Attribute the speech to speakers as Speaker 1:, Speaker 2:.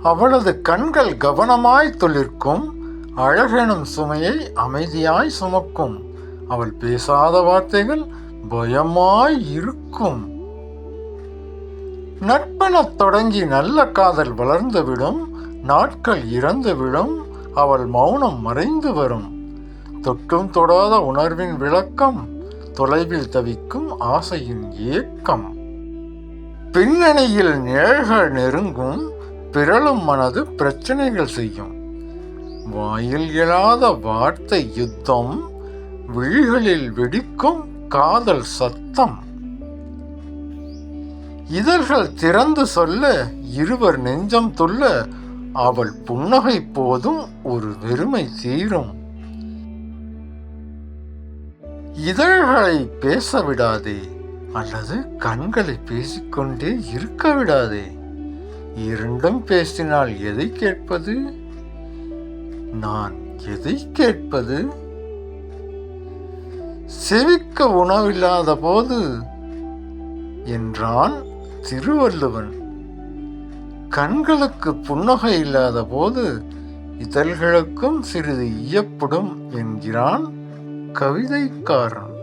Speaker 1: அவளது கண்கள் கவனமாய் துளிர்க்கும், அழகெனும் சுமையை அமைதியாய் சுமக்கும். அவள் பேசாத வார்த்தைகள் பயமாய் இருக்கும். நட்பெனத் தொடங்கி நல்ல காதல் வளர்ந்துவிடும், நாட்கள் இறந்துவிடும், அவள் மௌனம் மறைந்து வரும். தொட்டும் தொடாத உணர்வின் விளக்கம், தொலைவில் தவிக்கும் ஆசையின் ஏக்கம். பின்னணியில் நிழல்கள் நெருங்கும், பிறழும் மனது பிரச்சனைகள் செய்யும். வாயில் எழாத வார்த்தை யுத்தம், விழிகளில் வெடிக்கும் காதல் சத்தம். இதழ்கள் திறந்து சொல்ல, இருவர் நெஞ்சம் துள்ள, அவள் புன்னகை போதும் ஒரு வெறுமை தீரும். இதழ்களை பேச விடாதே, அல்லது கண்களை பேசிக்கொண்டே இருக்க விடாதே. இரண்டும் பேசினால் எதை கேட்பது? நான் எதை கேட்பது? செவிக்க உணவில்லாத போது என்றான் திருவள்ளுவன். கண்களுக்கு புன்னகை இல்லாத போது இதழ்களுக்கும் சிறிது இயப்படும் என்கிறான் கவிதைக்காரன்.